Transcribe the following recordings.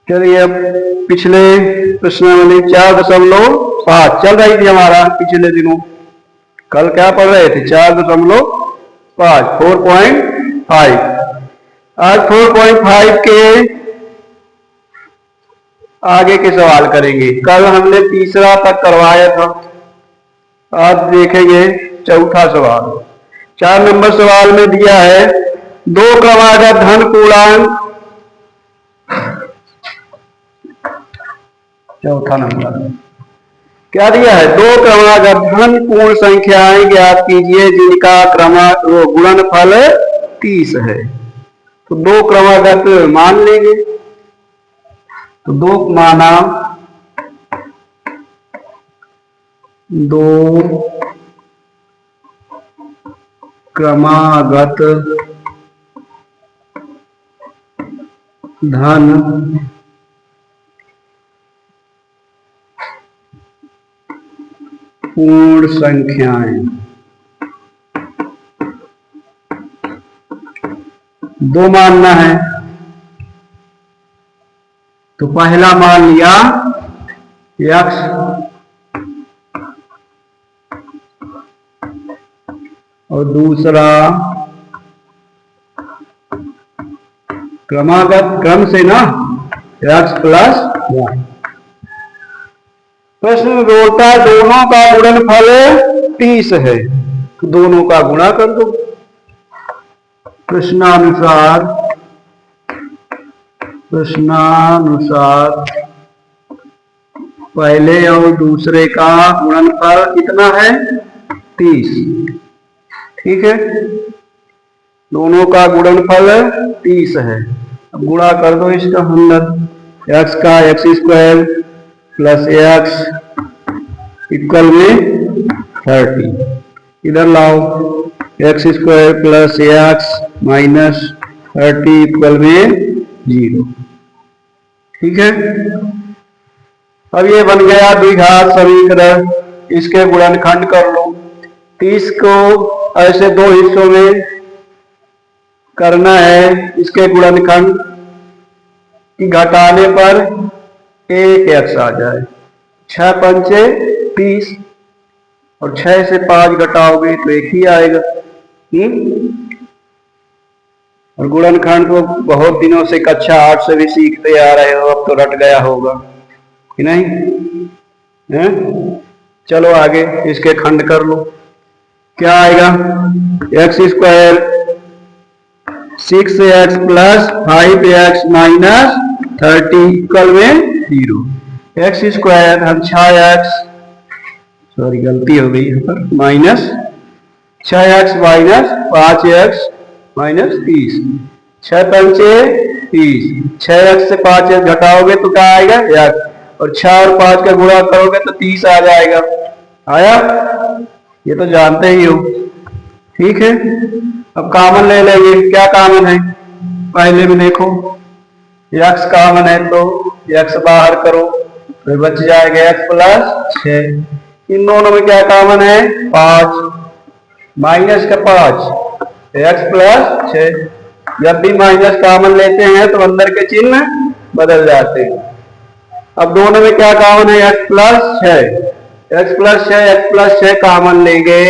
चलिए अब पिछले प्रश्नावली 4.5 चल रही थी हमारा पिछले दिनों। कल क्या पढ़ रहे थे? 4.5 4.5। आज 4.5 के आगे के सवाल करेंगे। कल हमने तीसरा तक करवाया था, आज देखेंगे चौथा सवाल। 4 नंबर सवाल में दिया है 2 क्रमागत धन पूर्णांक। चौथा नंबर क्या दिया है? 2 क्रमागत धन पूर्ण संख्याएं ज्ञात कीजिए जिनका गुणनफल 30 है। तो 2 क्रमागत मान लेंगे, तो 2 माना 2 क्रमागत धन पूर्ण संख्याएं। 2 मानना है, तो पहला मान लिया x और दूसरा क्रमागत क्रम से ना x प्लस 1। प्रश्न में बोलता है दोनों का गुणनफल 30 है, तो दोनों का गुणा कर दो। प्रश्नानुसार पहले और दूसरे का गुणनफल कितना है? 30। ठीक है, दोनों का गुणनफल 30 है। अब गुणा कर दो इसका अंदर। x का x² प्लस x इक्वल में 30। इधर लाओ x² plus x minus 30 equal में 0। ठीक है, अब ये बन गया द्विघात समीकरण। इसके गुणनखंड कर लो। 30 को ऐसे 2 हिस्सों में करना है। इसके गुणनखंड घटाने पर 1x आ जाए। 6 पंचे 30 और 6 से 5 घटाओगे तो 1 ही आएगा। और गुणनखंड तो बहुत दिनों से कक्षा 8 से भी सीखते आ रहे हो, अब तो रट गया होगा कि नहीं है? चलो आगे इसके खंड कर लो। क्या आएगा? x² 6x plus 5x minus 30 equal में 0। x² हम 6x, सॉरी गलती हो गई यहाँ पर, minus 6x minus 5x minus 30। 6 पंचे 30, 6x से 5x घटाओगे तो क्या आएगा? x। और 6 और 5 का गुणा करोगे तो 30 आ जाएगा। आया? ये तो जानते ही हो। ठीक है, अब कॉमन ले लेंगे। क्या कॉमन है? पहले में देखो x कॉमन है तो x बाहर करो, फिर बच जाएगा x प्लस 6। इन दोनों में क्या कॉमन है? 5 माइनस का 5 x प्लस 6। जब भी माइनस कॉमन लेते हैं तो अंदर के चिन्ह बदल जाते हैं। अब दोनों में क्या कॉमन है? x plus 6। x plus 6 common लेंगे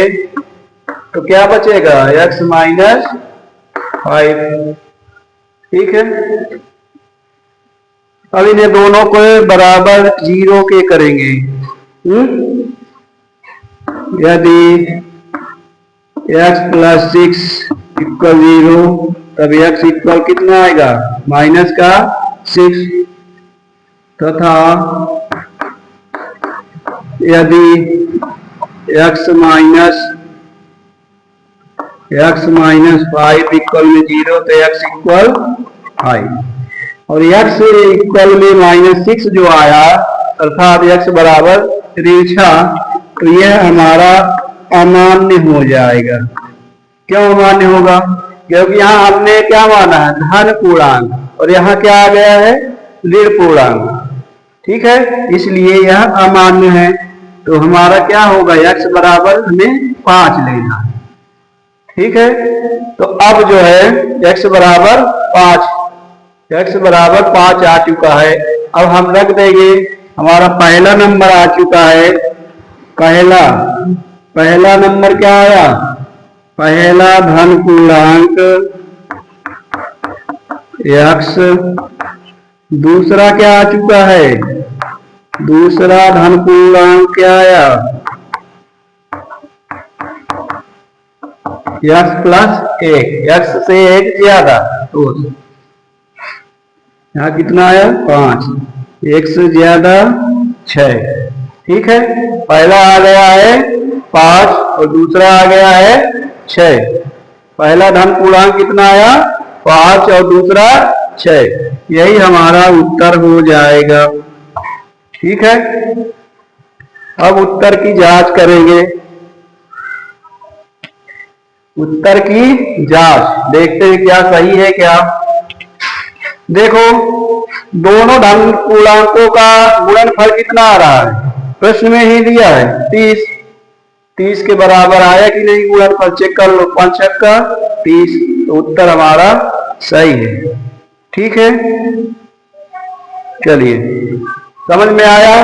तो क्या बचेगा? x minus 5। ठीक है, अब इन्हें दोनों को बराबर 0 के करेंगे। यदि x प्लस 6 इक्वल 0 तब x इक्वल कितना आएगा? माइनस का 6। तथा यदि x माइनस 5 इक्वल में 0 तो x इक्वल 5। और x इक्वल में माइनस 6 जो आया अर्थात x बराबर रेखा, तो यह हमारा अमान्य हो जाएगा। क्यों अमान्य होगा? क्योंकि यहाँ हमने क्या माना है? धन पूर्णांक, और यहाँ क्या आ गया है? ऋण पूर्णांक। ठीक है, इसलिए यह अमान्य है। तो हमारा क्या होगा? x बराबर हमें 5 लेना है। ठीक है, तो अब जो है x बराबर 5 x बराबर 5 आ चुका है। अब हम रख देंगे, हमारा पहला नंबर आ चुका है। पहला नंबर क्या आया? पहला धन पूर्णांक x। दूसरा क्या आ चुका है? दूसरा धन पूर्णांक क्या आया? x प्लस 1, x से 1 ज्यादा तो यहाँ कितना आया? 5, 1 से ज्यादा 6। ठीक है, पहला आ गया है 5 और दूसरा आ गया है 6। पहला धन पूर्णांक कितना आया? 5 और दूसरा 6। यही हमारा उत्तर हो जाएगा। ठीक है, अब उत्तर की जांच करेंगे। उत्तर की जांच देखते हैं क्या सही है क्या। देखो, दोनों धन पूर्णांकों का गुणनफल कितना आ रहा है? प्रश्न में ही दिया है 30। 30 के बराबर आया कि नहीं गुणनफल? चेक कर लो, 5 का 30, तो उत्तर हमारा सही है। ठीक है, चलिए, समझ में आया?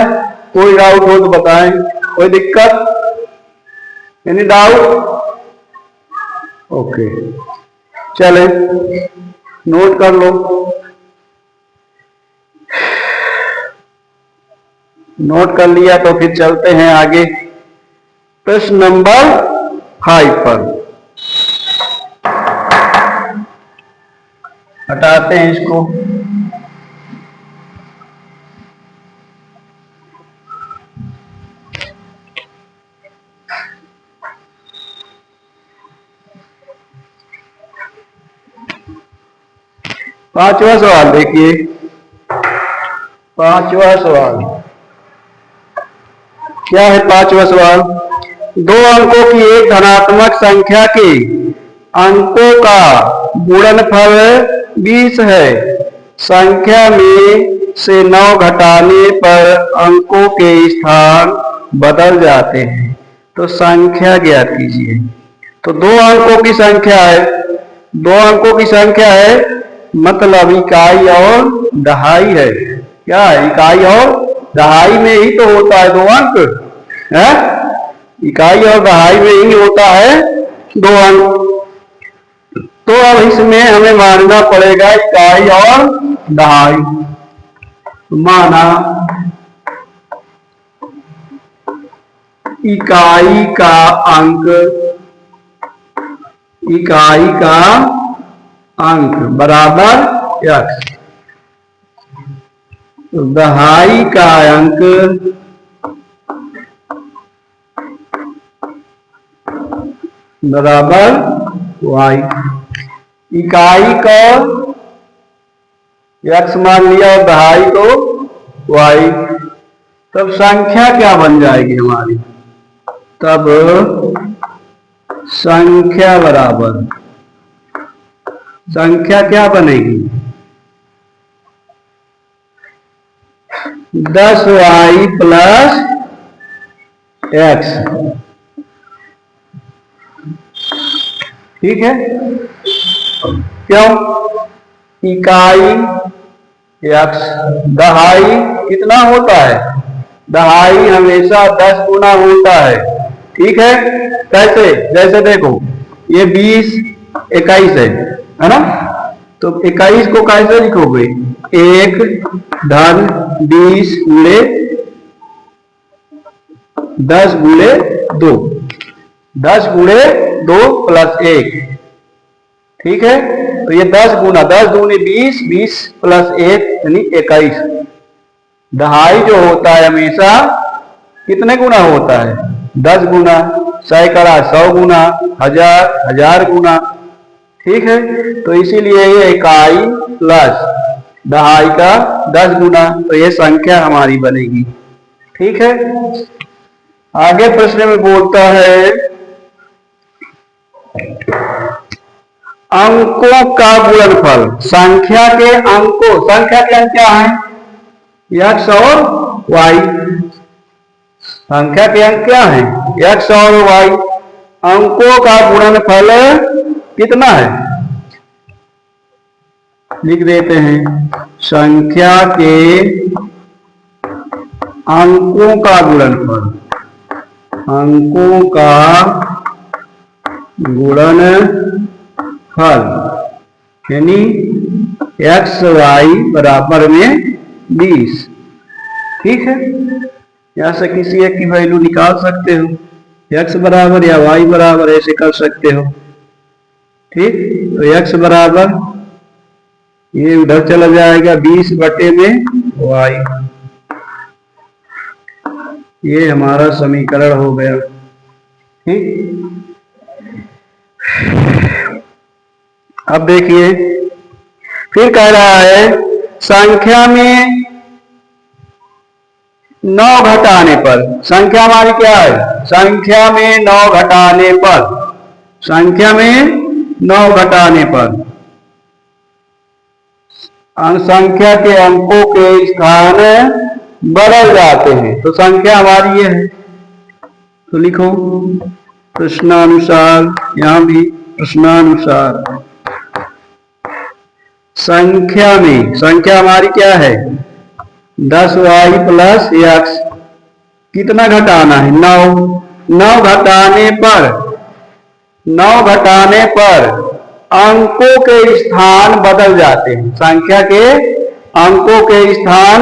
कोई डाउट हो तो बताएं। कोई दिक्कत? Any doubt? ओके, चले नोट कर लो। नोट कर लिया तो फिर चलते हैं आगे प्रश्न नंबर 5 पर। हटाते हैं इसको। पांचवा सवाल देखिए। पांचवा सवाल क्या है? पांचवा सवाल, दो अंकों की एक धनात्मक संख्या के अंकों का गुणनफल 20 है। संख्या में से 9 घटाने पर अंकों के स्थान बदल जाते हैं, तो संख्या ज्ञात कीजिए। तो दो अंकों की संख्या है, दो अंकों की संख्या है, मतलब इकाई और दहाई है। क्या है? इकाई और दहाई में ही तो होता है 2 अंक है। इकाई और दहाई में ही होता है 2 अंक। तो अब इसमें हमें मानना पड़ेगा इकाई और दहाई। माना इकाई का अंक, इकाई का अंक बराबर x, दहाई का अंक बराबर y। इकाई का x मान लिया और दहाई को y। तब संख्या क्या बन जाएगी हमारी? तब संख्या बराबर, संख्या क्या बनेगी? 10y plus x। ठीक है, क्यों? इकाई x, दहाई कितना होता है? दहाई हमेशा 10 गुना होता है। ठीक है, कैसे? जैसे देखो, ये 20 21 है ना? तो 21 को कैसे लिखोगे? 1 धन 20 गुणे 10 गुणे 2, 10 गुणे 2 प्लस 1। ठीक है, तो ये 10 गुना 10 दूनी 20, 20 प्लस 1 यानी 21। दहाई जो होता है हमेशा कितने गुना होता है? 10 गुना, सैकड़ा 100 गुना, 1000 1000 गुना। ठीक है, तो इसीलिए ये इकाई प्लस दहाई का 10 गुना, तो ये संख्या हमारी बनेगी। ठीक है, आगे प्रश्न में बोलता है अंकों का गुणनफल। संख्या के अंकों, संख्या के अंक क्या है? x और y। संख्या के अंक क्या है? x और y। अंकों का गुणनफल कितना है? लिख देते हैं संख्या के अंकों का गुणनफल, अंकों का गुणनफल यानी एक्स वाई बराबर में 20। ठीक है, यहां से किसी एक की वैल्यू निकाल सकते हो, एक्स बराबर या वाई बराबर ऐसे कर सकते हो। ठीक, तो एक्स बराबर ये उधर चला जाएगा 20 बटे में वाई, ये हमारा समीकरण हो गया। ठीक, अब देखिए फिर कह रहा है संख्या में 9 घटाने पर, संख्या हमारी क्या है, संख्या में 9 घटाने पर, संख्या में 9 घटाने पर संख्या के अंकों के स्थान बदल जाते हैं। तो संख्या हमारी ये है, तो लिखो प्रश्नानुसार, यहां भी प्रश्नानुसार संख्या में, संख्या हमारी क्या है 10y प्लस एक्स, कितना घटाना है 9, 9 घटाने पर, 9 घटाने पर अंकों के स्थान बदल जाते हैं, संख्या के अंकों के स्थान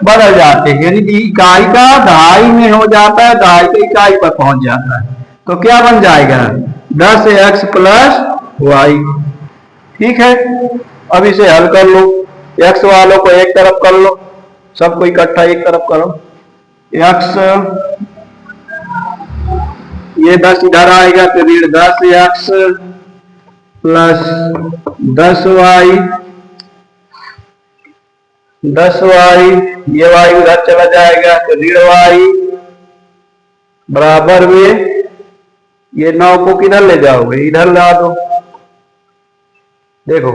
बदल जाते हैं, यानी इकाई का दहाई में हो जाता है, दहाई की इकाई पर पहुंच जाता है। तो क्या बन जाएगा 10x प्लस वाई। ठीक है, अब इसे हल कर लो, x वालों को एक तरफ कर लो, सबको इकट्ठा एक तरफ करो, x ये 10 इधर आएगा तो ऋण 10x प्लस 10y, 10y, ये y उधर चला जाएगा तो ऋण y बराबर में ये 9 को किधर ले जाओगे, इधर ला दो। देखो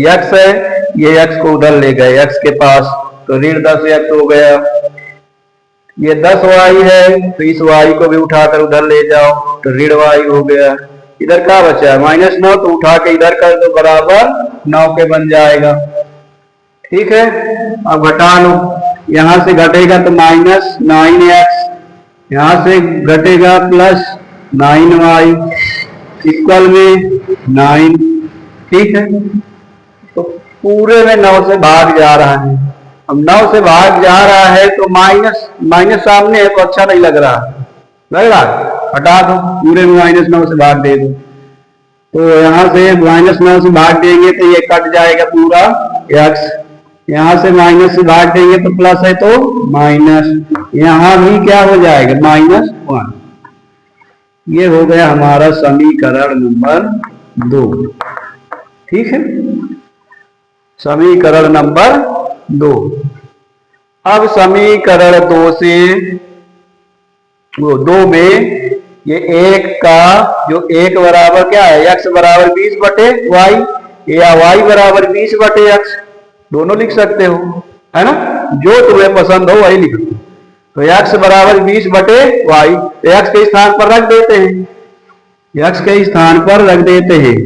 x है, ये x को उधर ले गए x के पास, तो ऋण 10x हो गया। ये 10y है तो इस y को भी उठाकर उधर ले जाओ तो ऋण y हो गया। इधर क्या बचा है -9, तो उठा के इधर कर दो बराबर 9 के बन जाएगा। ठीक है, अब घटा लो, यहां से घटेगा तो -9x, यहां से घटेगा प्लस 9y इक्वल में 9। ठीक है, तो पूरे में 9 से भाग जा रहा है, अब 9 से भाग जा रहा है तो माइनस सामने है तो अच्छा नहीं लग रहा, लग रहा हटा दो, पूरे में -9 से भाग दे दो, तो यहां से -9 से भाग देंगे तो ये कट जाएगा पूरा x, यहां से माइनस से भाग देंगे तो प्लस है तो माइनस, यहां भी क्या हो जाएगा -1। ये हो गया हमारा समीकरण नंबर 2। ठीक है, समीकरण नंबर 2। अब समीकरण 2 से वो 2 में ये 1 का जो 1 बराबर क्या है x बराबर 20 बटे वाई या y बराबर 20 बटे x, दोनों लिख सकते हो, है ना, जो तुम्हें पसंद हो वही लिखो। तो x बराबर 20 बटे वाई, तो x के स्थान पर रख देते हैं, x के स्थान पर रख देते हैं,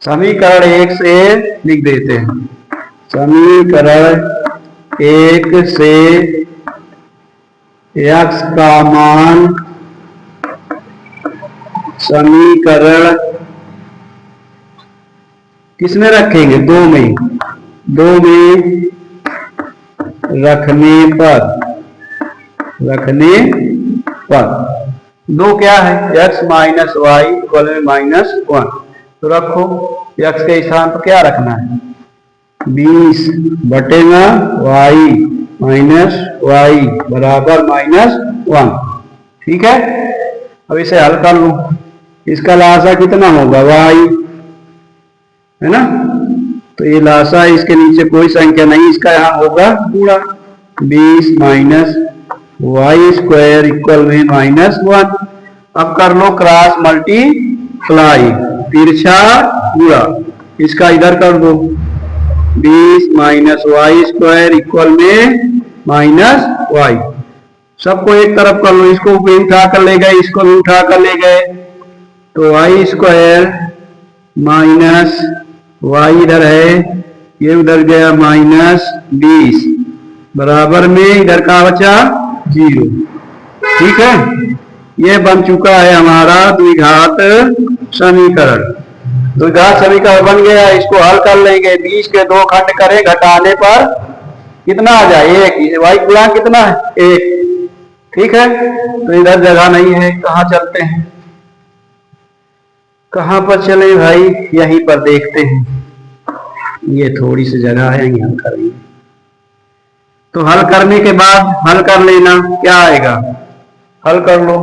समीकरण 1 से लिख देते हैं, समीकरण 1 से x का मान, समीकरण किसमें रखेंगे 2 में, 2 में रखने पर 2 क्या है x माइनस वाई इक्वल में -1, तो रखो x के स्थान पर क्या रखना है 20 बटे में वाई माइनस वाई बराबर -1। ठीक है, अब इसे हल कर लो, इसका लासा कितना होगा y, है ना, तो ये लासा इसके नीचे कोई संख्या नहीं, इसका यहाँ होगा पूरा 20 माइनस वाई स्क्वायर इक्वल में -1। अब कर लो क्रॉस मल्टीप्लाई, तिरछा पूरा, इसका इधर कर दो 20 माइनस वाई स्क्वायर इक्वल में -y, सबको एक तरफ कर लो, इसको भी उठा कर ले गए, इसको भी उठा कर ले गए, तो वाई स्क्वायर माइनस वाई इधर है, ये उधर गया -20 बराबर में इधर का बचा 0। ठीक है, ये बन चुका है हमारा द्विघात समीकरण। द्विघात समीकरण बन गया, इसको हल कर लेंगे। 20 के 2 खंड करें, घटाने पर कितना आ जाए 1। वाई गुणांक कितना है 1। ठीक है, तो इधर जगह नहीं है, कहाँ चलते हैं, कहाँ पर चले भाई, यहीं पर देखते हैं। ये थोड़ी सी जगह है, यहाँ करेंगे। तो हल करने के बाद हल कर लेना, क्या आएगा, हल कर लो।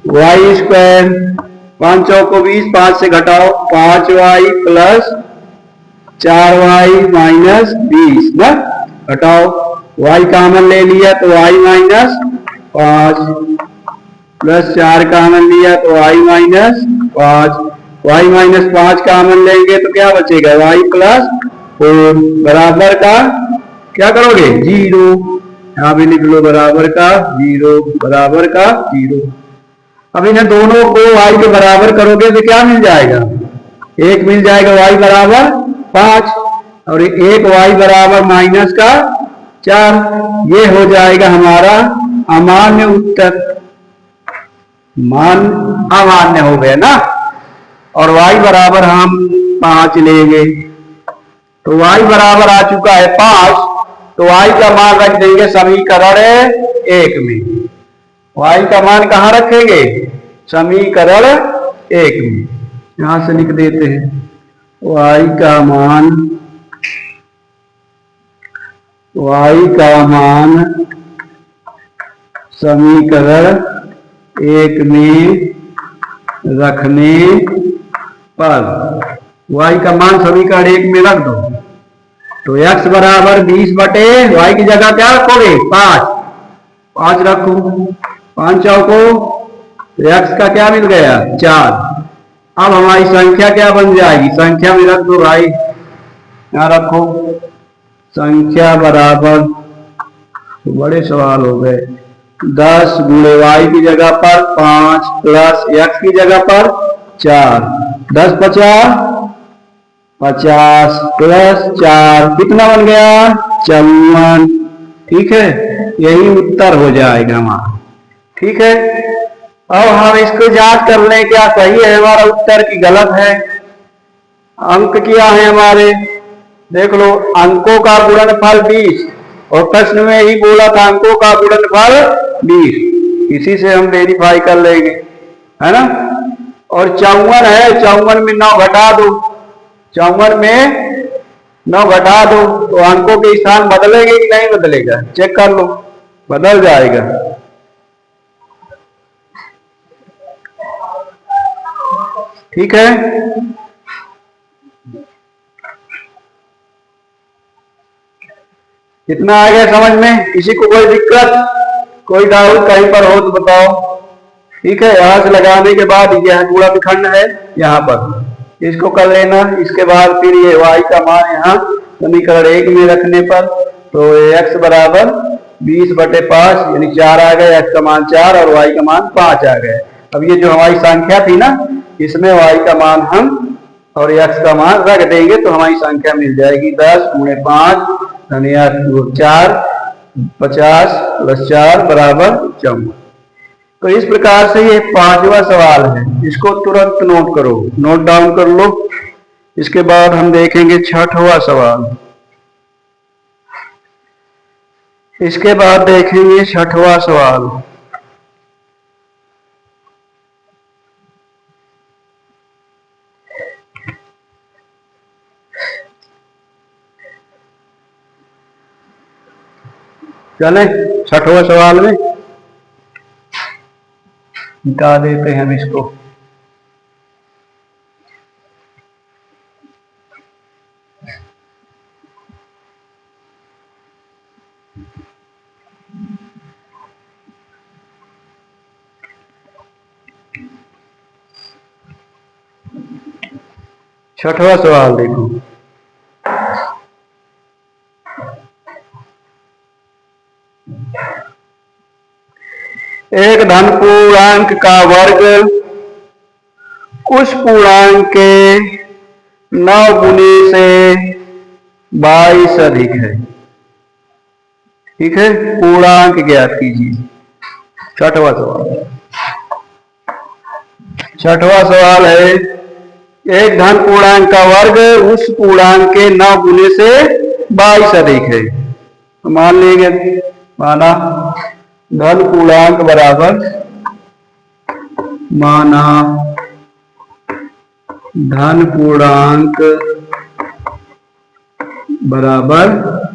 वाई स्क्वायर 5 चौको 20, 5 से घटाओ 5y प्लस 4y माइनस 20 ना, घटाओ। y कॉमन ले लिया तो y माइनस 5 प्लस 4 कॉमन लिया तो y minus 5, y minus 5 common लेंगे तो क्या बचेगा y प्लस 4 बराबर का क्या करोगे 0। यहाँ भी लिख लो बराबर का 0, बराबर का 0। अब इन्हें दोनों को y के बराबर करोगे तो क्या मिल जाएगा, एक मिल जाएगा y बराबर 5 और एक y बराबर माइनस का 4। ये हो जाएगा हमारा अमान्य उत्तर। मान अमान्य हो गया ना, और y बराबर हम 5 लेंगे तो y बराबर आ चुका है 5। तो y का मान रख देंगे समीकरण 1 में। y का मान कहाँ रखेंगे, समीकरण 1 में। यहां से लिख देते हैं y का मान समीकरण 1 में रखने पर, y का मान समीकरण 1 में रख दो तो x बराबर 20 बटे y की जगह क्या रखोगे 5 रखो, 5 चौको तो x का क्या मिल गया 4। अब हमारी संख्या क्या बन जाएगी, संख्या में रख दो भाई, यहाँ रखो संख्या बराबर, तो बड़े सवाल हो गए, 10 गुणे y की जगह पर 5 प्लस x की जगह पर 4, 10 50 50 प्लस 4 कितना बन गया 54। ठीक है, यही उत्तर हो जाएगा हमारा। ठीक है, अब हम इसको जांच कर लें क्या सही है हमारा उत्तर की गलत है। अंक क्या है हमारे, देख लो, अंकों का गुणनफल 20 और प्रश्न में ही बोला था अंकों का गुणनफल 20, इसी से हम वेरीफाई कर लेंगे, है ना। और 54 है, 54 में 9 घटा दो, 54 में 9 घटा दो तो अंकों के स्थान बदलेंगे कि नहीं बदलेगा, चेक कर लो, बदल जाएगा। ठीक है, कितना आ गया समझ में, किसी को कोई दिक्कत, कोई डाउट कहीं पर हो तो बताओ। ठीक है, यहां से लगाने के बाद यह पूरा विखंड है, यहाँ पर इसको कर लेना। इसके बाद फिर ये y का मान यहाँ समीकरण 1 में रखने पर तो x बराबर 20 बटे 5 यानी 4 आ गए, x का मान 4 और y का मान 5 आ गए। अब ये जो हमारी संख्या थी ना, इसमें y का मान हम और x का मान रख देंगे तो हमारी संख्या मिल जाएगी 10 गुणे 5 यानी 4 50 प्लस 4 बराबर 54। तो इस प्रकार से ये 5वां सवाल है, इसको तुरंत नोट करो, नोट डाउन कर लो। इसके बाद हम देखेंगे 6वां सवाल, इसके बाद देखेंगे 6वां सवाल। चले 6वां सवाल में मिटा देते हैं हम इसको। छठवां सवाल देखो, एक धन पूर्णांक का वर्ग उस पूर्णांक के 9 गुने से 22 अधिक है। ठीक है, पूर्णांक ज्ञात कीजिए। छठवां सवाल है, एक धन पूर्णांक का वर्ग उस पूर्णांक के 9 गुने से 22 अधिक है। तो मान लेंगे, माना धन पूर्णांक बराबर, माना धन पूर्णांक बराबर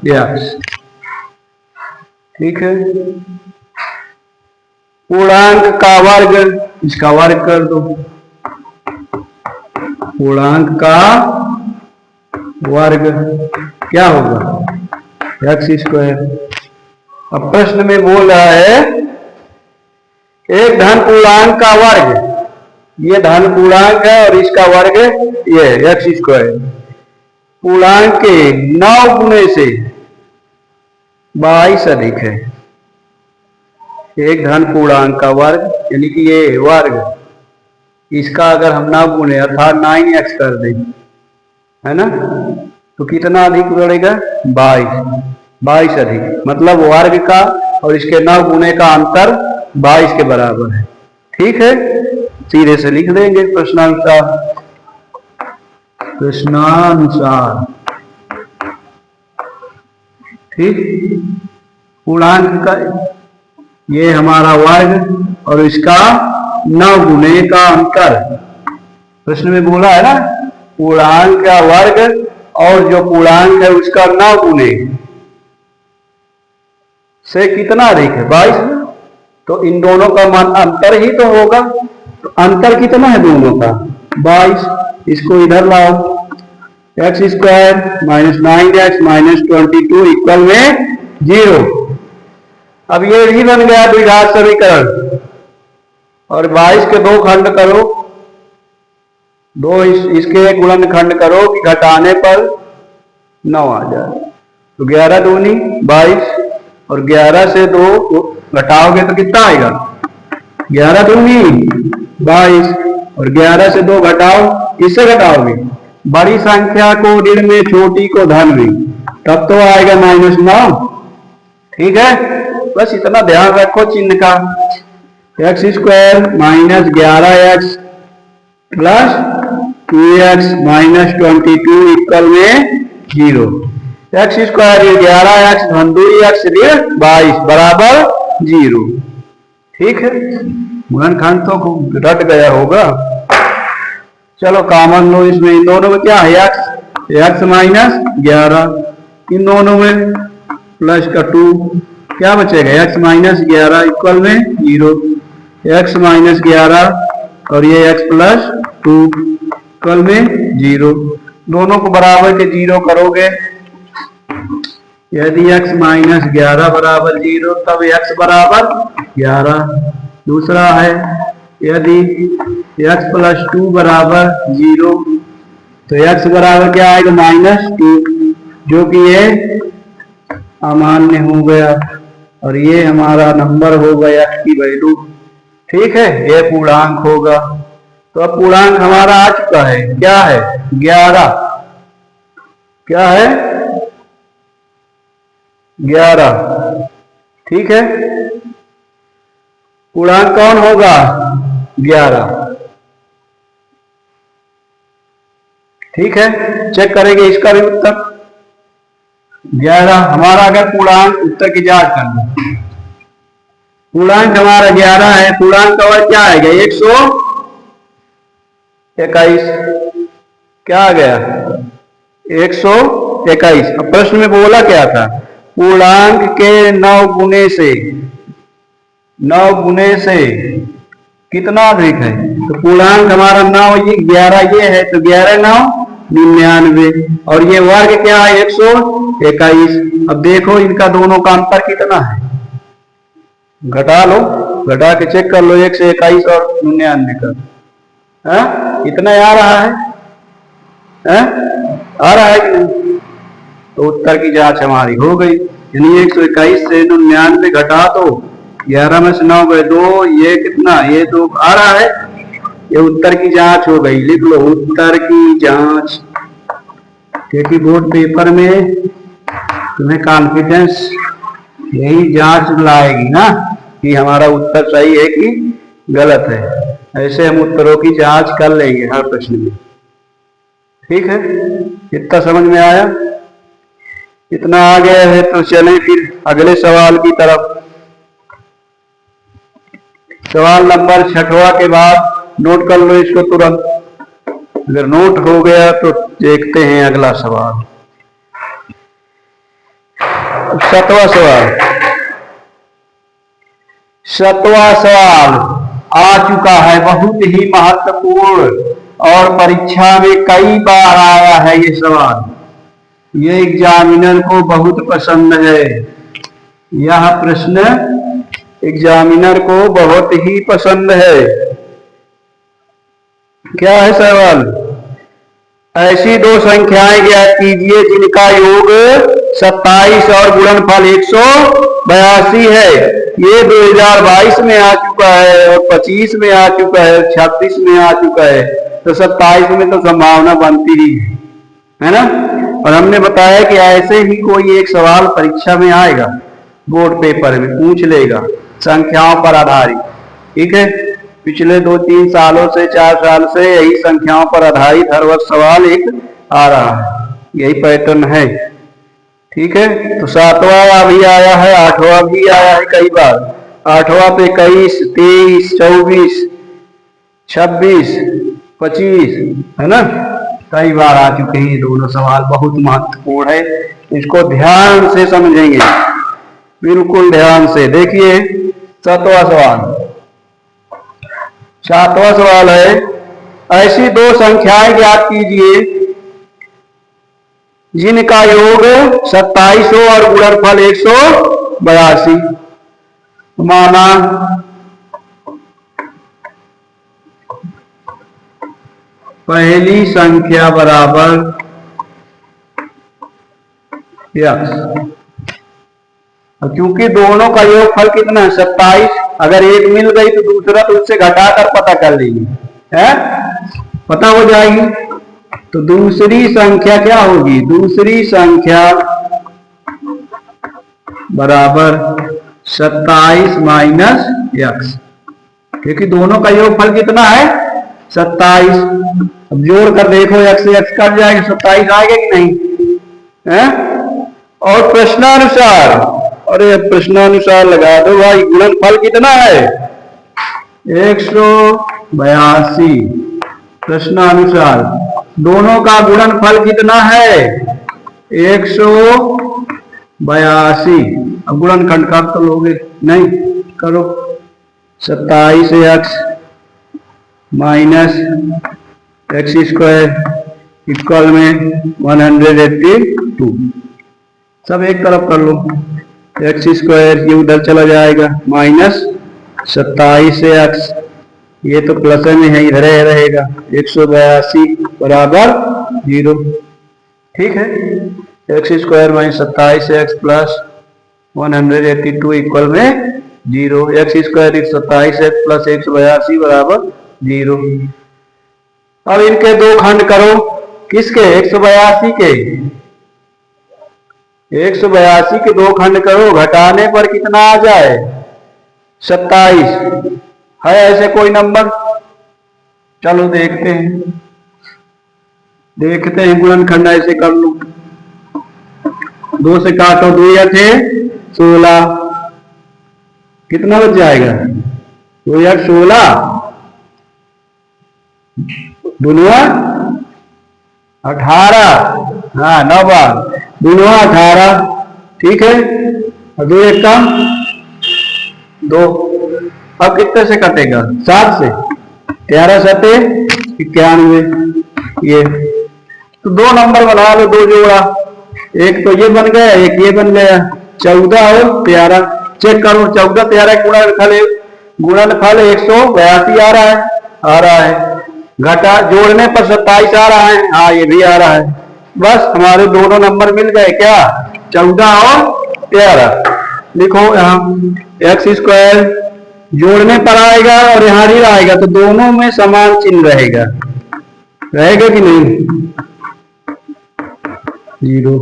x। ठीक है, पूर्णांक का वर्ग, इसका वर्ग कर दो। पूर्णांक का वर्ग क्या होगा? X square. अब प्रश्न में बोल रहा है एक धन पूर्णांक का वर्ग, ये धन पूर्णांक है और इसका वर्ग ये एक्स स्क्वायर, पूर्णांक के 9 गुने से 22 अधिक है। एक धन पूर्णांक का वर्ग यानी कि ये वर्ग, इसका अगर हम 9 गुने अर्थात 9x कर दें, है ना, तो कितना अधिक बढ़ेगा? 22 अधिक, मतलब वर्ग का और इसके 9 गुने का अंतर 22 के बराबर है। ठीक है, सीधे से लिख देंगे प्रश्नानुसार। ठीक, पूर्णांक का ये हमारा वर्ग और इसका 9 गुने का अंतर। प्रश्न में बोला है ना, पूर्णांक का वर्ग और जो पूर्णांक है उसका 9 गुने से कितना अधिक है? 22। तो इन दोनों का मान अंतर ही तो होगा। तो अंतर कितना है दोनों का? 22। इसको इधर लाओ, x square minus 9x minus 22 equal में 0। अब ये भी बन गया द्विघात समीकरण। और 22 के 2 खंड करो, 2 इसके गुणनखंड करो कि घटाने पर 9 आ जाए। तो 11 दूनी 22 और 11 से 2 घटाओगे तो कितना आएगा? 11 दूनी 22 और 11 से 2 घटाओ, किससे घटाओगे? बड़ी संख्या को ऋण में, छोटी को धन में, तब तो आएगा -9। ठीक है, बस इतना ध्यान रखो चिन्ह का। X square minus 11x plus 2x minus 22 equal में 0। एक्स स्क्वायर ये 11x धन 2x ऋण 22 बराबर 0। ठीक है, गुणनखंड तो रट गया होगा। चलो कॉमन लो इसमें, इन दोनों में क्या है? x माइनस 11, इन दोनों में प्लस का 2, क्या बचेगा? x माइनस 11 इक्वल में 0। x माइनस 11 और ये x प्लस 2 इक्वल में 0। दोनों को बराबर के 0 करोगे, यदि x माइनस 11 बराबर 0 तब x बराबर 11। दूसरा है यदि x प्लस 2 बराबर 0 तो x बराबर क्या आएगा? -2, जो कि ये अमान्य हो गया और ये हमारा नंबर हो गया x की वैल्यू। ठीक है, ये पूर्णांक होगा। तो अब पूर्णांक हमारा आ चुका है, क्या है? 11। क्या है? 11। ठीक है, पूर्णांक कौन होगा? 11। ठीक है, चेक करेंगे इसका भी उत्तर। 11 हमारा अगर पूर्णांक, उत्तर की जांच करना, पूर्णांक हमारा 11 है, पूर्णांक का वर्ग क्या आएगा? 121। क्या आ गया? 121। अब प्रश्न में बोला क्या था? पूर्णांक के 9 गुने से, 9 गुने से कितना अधिक है? तो पूर्णांक हमारा 9, ये 11 ये है, तो 11 9 99 और ये वर्ग क्या है? 121। अब देखो इनका दोनों का अंतर कितना है, घटा लो, घटा के चेक कर लो 121 और 99 का। कितना आ रहा है? आ रहा है कि नहीं? तो उत्तर की जांच हमारी हो गई। यानी 121 से 99 घटा दो, 11 में से 9 गए 2, ये कितना? ये तो आ रहा है। ये उत्तर की जांच हो गई। लिख लो उत्तर की जांच। क्योंकि बोर्ड पेपर में तुम्हें कॉन्फिडेंस यही जांच लाएगी ना कि हमारा उत्तर सही है कि गलत है। ऐसे हम उत्तरों की जांच कर लेंगे हर प्रश्न में। ठीक है, इतना समझ में आया? इतना आ गया है तो चलें फिर अगले सवाल की तरफ। सवाल नंबर 6वां के बाद नोट कर लो इसको तुरंत। अगर नोट हो गया तो देखते हैं अगला सवाल। 7वां सवाल। 7वां सवाल आ चुका है, बहुत ही महत्वपूर्ण और परीक्षा में कई बार आया है ये सवाल। ये एग्जामिनर को बहुत पसंद है। यह प्रश्न एग्जामिनर को बहुत ही पसंद है। क्या है सवाल? ऐसी दो संख्याएं ज्ञात कीजिए जिनका योग 27 और गुणनफल 182 है। ये 2022 में आ चुका है और 25 में आ चुका है, 36 में आ चुका है, तो 27 में तो संभावना बनती ही है ना। और हमने बताया कि ऐसे ही कोई एक सवाल परीक्षा में आएगा, बोर्ड पेपर में पूछ लेगा संख्याओं पर आधारित। ठीक है, पिछले 2-3 सालों से 4 साल से यही संख्याओं पर आधारित हर वर्ष सवाल एक आ रहा है, यही पैटर्न है। ठीक है, तो 7वां भी आया है, 8वां भी आया है कई बार। 8वां पे 21, 23, 24, 26, 25 है ना, कई बार आ चुके हैं। दोनों सवाल बहुत महत्वपूर्ण है, इसको ध्यान से समझेंगे, बिल्कुल ध्यान से। देखिए 7वां सवाल। 7वां सवाल है, ऐसी दो संख्याएं ज्ञात कीजिए जिनका योग 27 और गुणनफल 182। माना पहली संख्या बराबर x, क्योंकि दोनों का योगफल कितना है 27, अगर एक मिल गई तो दूसरा तो उससे घटाकर पता कर लेंगे, है पता हो जाएगी। तो दूसरी संख्या क्या होगी? दूसरी संख्या बराबर 27 माइनस x, क्योंकि दोनों का योगफल कितना है 27। अब जोड़ कर देखो, x से x कट जाएगा, 27 आएगा कि नहीं है? और प्रश्नानुसार, अरे प्रश्नानुसार लगा दो भाई, गुणनफल कितना है 182। प्रश्नानुसार दोनों का गुणनफल कितना है 182। अब गुणनखंड कर तो लोगे नहीं, करो। 27x minus x square equal में 182। सब एक तरफ कर लो, एक्स स्क्वायर ये उधर चला जाएगा, माइनस 27x, ये तो प्लस में है, इधर रहेगा 182 बराबर 0। ठीक है, x square minus 27x plus 182 equal में 0। एक्स स्क्वायर 27x प्लस 182 बराबर 0। अब इनके दो खंड करो, किसके 182 के, 182 के दो खंड करो, घटाने पर कितना आ जाए 27। है ऐसे कोई नंबर? चलो देखते हैं, देखते हैं गुणनखंड ऐसे कर लो। 2 से काटो, 2 या 16, कितना बच जाएगा 2 या 16, दुनिया 18, हाँ 9 बार दुनिया 18। ठीक है, और 2 1 का 2। अब कितने से कटेगा 7 से, 13 7 91। ये तो 2 नंबर बना लो, 2 जोड़ा, एक तो ये बन गया, एक ये बन गया, 14 और 13। चेक करो, 14 13 गुणनफल 182 आ रहा है, घटा जोड़ने पर 27 आ रहा है, हाँ ये भी आ रहा है। बस हमारे दोनों नंबर मिल गए, क्या 14 और 13। लिखो यहाँ एक्स स्क्वायर जोड़ने पर आएगा और यहाँ ऋण आएगा, तो दोनों में समान चिन्ह रहेगा, रहेगा कि नहीं? जीरो।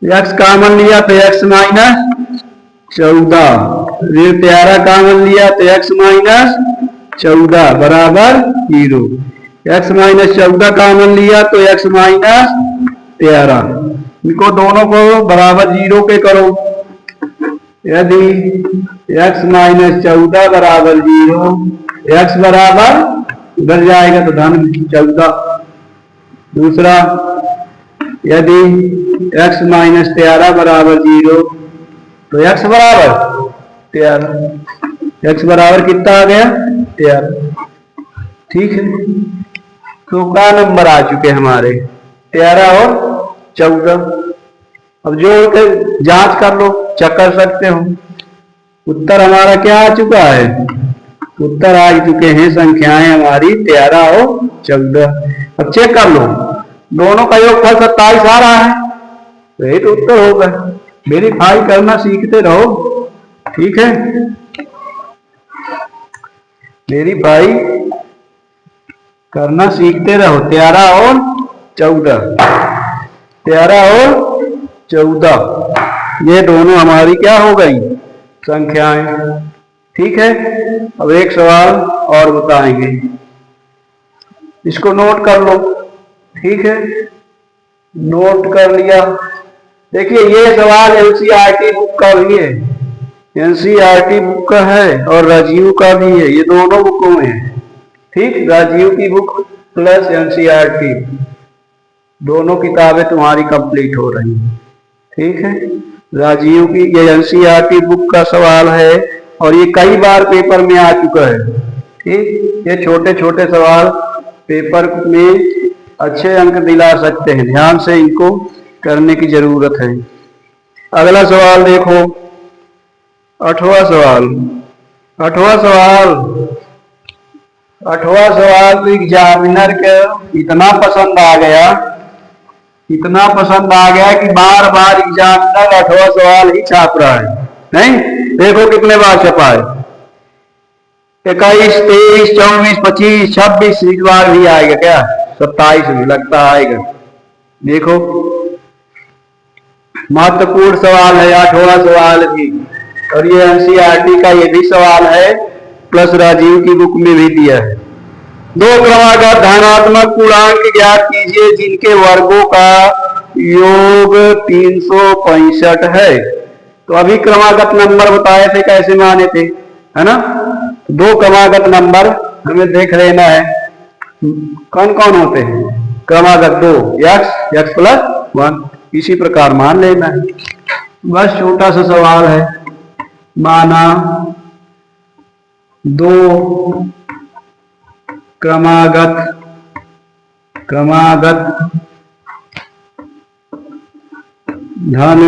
एक्स कॉमन लिया तो एक्स माइनस 14, फिर 13 कॉमन लिया तो एक्स माइनस 14 बराबर जीरो। एक्स माइनस 14 कॉमन लिया तो एक्स माइनस 13, इनको दोनों को बराबर जीरो पे करो। यदि x माइनस 14 बराबर जीरो, x बराबर उधर जाएगा तो धन 14। दूसरा, यदि x माइनस 13 बराबर जीरो तो x बराबर 13, x बराबर कितना आ गया 13। ठीक है, तो क्या नंबर आ चुके हमारे 13 और 14। अब जोड़ के जांच कर लो, चेक कर सकते हो। उत्तर हमारा क्या आ चुका है, उत्तर आ चुके हैं संख्याएं हमारी 13 और 14। अब चेक कर लो, दोनों का योगफल 27 आ रहा है, तो यही तो उत्तर होगा। वेरीफाई करना सीखते रहो, ठीक है, वेरीफाई करना सीखते रहो। 13 और 14, 13 और 14 ये दोनों हमारी क्या हो गई संख्याएं। ठीक है, अब एक सवाल और बताएंगे, इसको नोट कर लो। ठीक है, नोट कर लिया। देखिए ये सवाल एनसीईआरटी बुक का भी है, एनसीईआरटी बुक का है और राजीव का भी है, ये दोनों बुकों में है। ठीक, राजीव की बुक प्लस एनसीईआरटी दोनों किताबें तुम्हारी कंप्लीट हो रही हैं। ठीक है, राजीव की ये एनसीईआरटी बुक का सवाल है और ये कई बार पेपर में आ चुका है। ठीक, ये छोटे छोटे सवाल पेपर में अच्छे अंक दिला सकते हैं, ध्यान से इनको करने की जरूरत है। अगला सवाल देखो, 8वां सवाल। 8वां सवाल तो एग्जामिनर के इतना पसंद आ गया, इतना पसंद आ गया कि बार बार एग्जामिनर 8वां सवाल ही छाप रहा है। नहीं, देखो कितने बार छपा है, 21, 23, 24, 25, 26, इस बार भी आएगा क्या, 27 भी लगता आएगा। देखो महत्वपूर्ण सवाल है 8वां सवाल भी, और ये एनसीईआरटी का ये भी सवाल है, प्लस राजीव की बुक में भी दिया है। दो क्रमागत धनात्मक पूर्णांक ज्ञात कीजिए जिनके वर्गों का योग 365 है। तो अभी क्रमागत नंबर बताए थे कैसे माने थे, है ना। दो क्रमागत नंबर हमें देख लेना है, कौन कौन होते हैं क्रमागत दो, x प्लस 1, इसी प्रकार मान लेना है। बस छोटा सा सवाल है, माना दो क्रमागत धन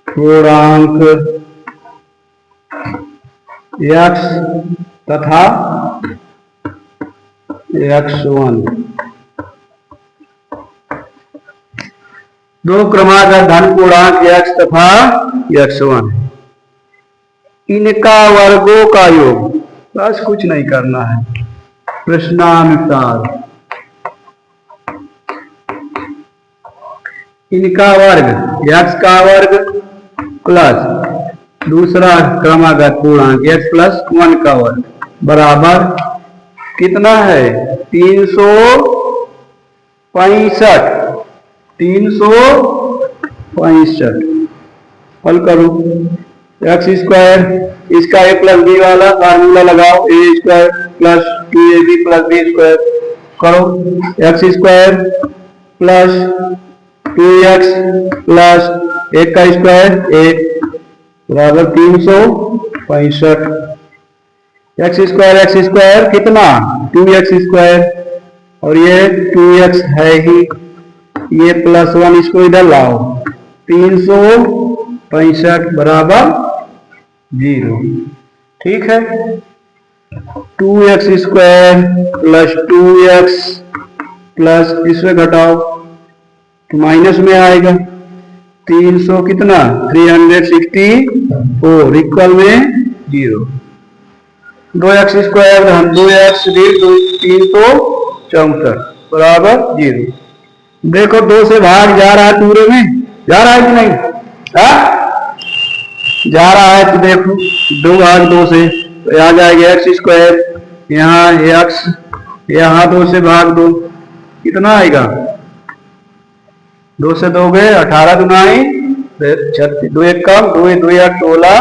पूर्णांक x तथा x1, दो क्रमागत धन पूर्णांक x तथा x1, इनका वर्गों का योग, बस कुछ नहीं करना है, प्रश्नानुसार इनका वर्ग x का वर्ग प्लस दूसरा क्रमागत पूर्णांक x प्लस 1 का वर्ग बराबर कितना है 365। हल करो, एक्स स्क्वायर, इसका a प्लस बी वाला फार्मूला लगाओ, a square plus 2ab plus b square करो, x square plus 2x plus 1 का स्क्वायर 1 बराबर 365। एक्स स्क्वायर कितना 2x स्क्वायर, और ये 2x है ही, ये प्लस 1 इसको इधर लाओ, 365 बराबर 0। ठीक है, 2x square plus 2x plus इसमें घटाओ तो माइनस में आएगा, 300 कितना 364 इक्वल में 0। 2x स्क्वायर 2x 364 बराबर 0। देखो 2 से भाग जा रहा है पूरे में, जा रहा है कि नहीं? जा रहा है तो देखो 2 भाग 2 से तो आ जाएगा एक्स स्क्वायर, यहाँ एक्स, यहाँ 2 से भाग 2, कितना आएगा? 2 से 2 गए 18 दुनाई 36, 2 1 कम, 2 2 8 16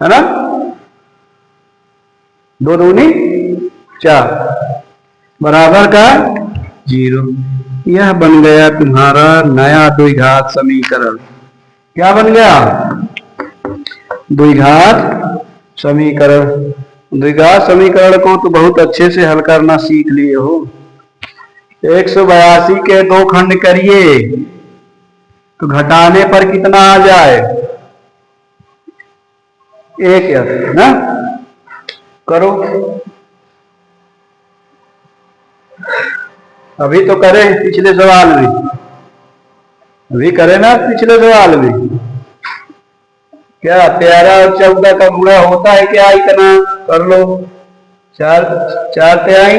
है ना, 2 दूनी 4 बराबर का 0। यह बन गया तुम्हारा नया द्विघात समीकरण। क्या बन गया? द्विघात समीकरण। द्विघात समीकरण को तो बहुत अच्छे से हल करना सीख लिए हो। 182 के 2 खंड करिए तो घटाने पर कितना आ जाए? 1 ना, करो। अभी तो करें पिछले सवाल में, अभी करें ना पिछले सवाल में। क्या 13 और 14 का गुणा होता है क्या? इतना कर लो, 4 4 तिहाई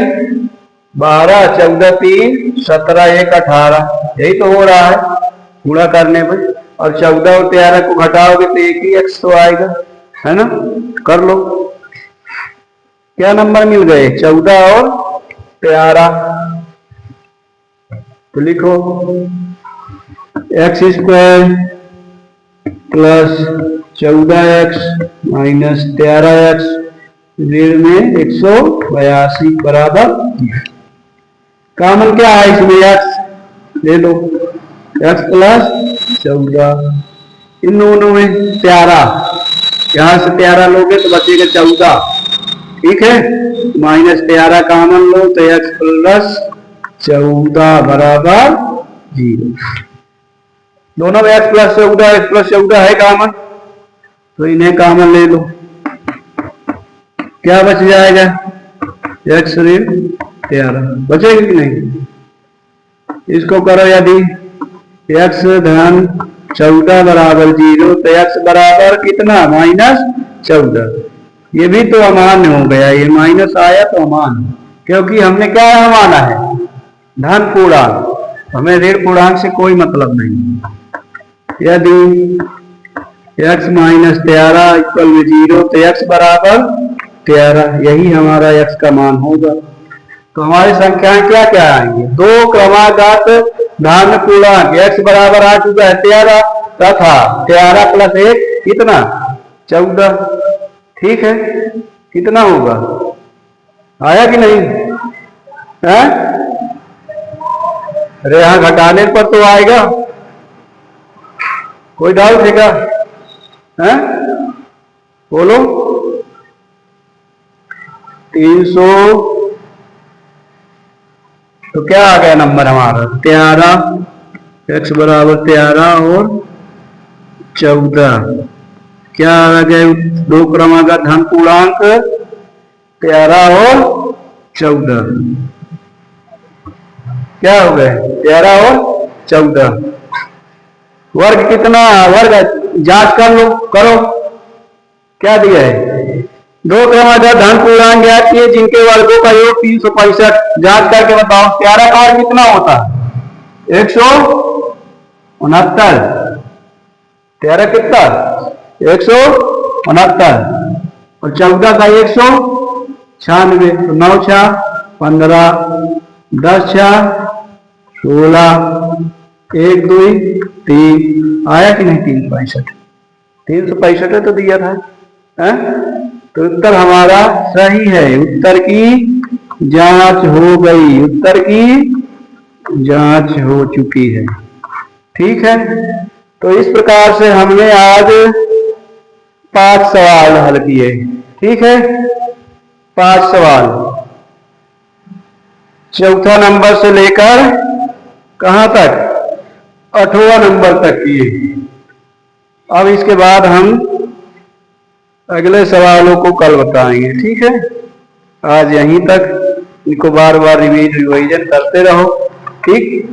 12, 14 3 17 1 18, यही तो हो रहा है गुणा करने पर। और 14 और 13 को घटाओगे तो एक ही एक्स तो आएगा, है ना। कर लो, क्या नंबर मिल गए? 14 और 13। तो लिखो x square plus 14x minus 13x ऋण में 182 बराबर। कॉमन क्या है इसमें? x ले लो, x प्लस 14, इन दोनों में 13, यहां से 13 लोगे तो बचेगा 14, ठीक है। माइनस 13 कॉमन लो तो x प्लस 14 बराबर 0। दोनों में x प्लस 14 है कॉमन, तो इन्हें कॉमन ले लो। क्या बच जाएगा? x ऋण 13 बचेगा कि नहीं? इसको करो, यदि x धन 14 बराबर 0 तो x बराबर कितना? -14। ये भी तो अमान्य हो गया, ये माइनस आया तो अमान्य, क्योंकि हमने क्या माना है? धन पूर्णांक, हमें ऋण पूर्णांक से कोई मतलब नहीं। यदि x माइनस 13 इक्वल में 0 तो x बराबर 13, यही हमारा x का मान होगा। तो हमारी संख्याएं क्या क्या आएंगी? 2 क्रमागत धन पूर्णांक, x बराबर आ चुका है 13 तथा 13 प्लस 1 कितना? 14, ठीक है। कितना होगा? आया कि नहीं? है? अरे यहां घटाने पर तो आएगा, कोई डाउट है क्या? हैं? बोलो। 300, तो क्या आ गया नंबर हमारा? 13, x बराबर 13 और 14। क्या आ गया? 2 क्रमागत धन पूर्णांक 13 और 14, क्या हो गए? 13 और 14। वर्ग कितना? वर्ग जांच कर लो, करो, क्या दिया है? 2 क्रमागत धन पूर्णांक ज्ञात किए जिनके वर्गों का योग 365। जांच करके बताओ 13 का वर्ग कितना होता है? 169। 13 कितना? 169 और 14 का 196। तो 9 6 15, 10 6 16, 1 2 3, आया कि नहीं? 365, 365 तो दिया था, है? तो उत्तर हमारा सही है। उत्तर की जांच हो गई, उत्तर की जांच हो चुकी है, ठीक है। तो इस प्रकार से हमने आज 5 सवाल हल किए, ठीक है। 5 सवाल, चौथा नंबर से लेकर कहां तक? 8वां नंबर तक किए। अब इसके बाद हम अगले सवालों को कल बताएंगे, ठीक है। आज यहीं तक, इनको बार बार रिवीजन करते रहो, ठीक।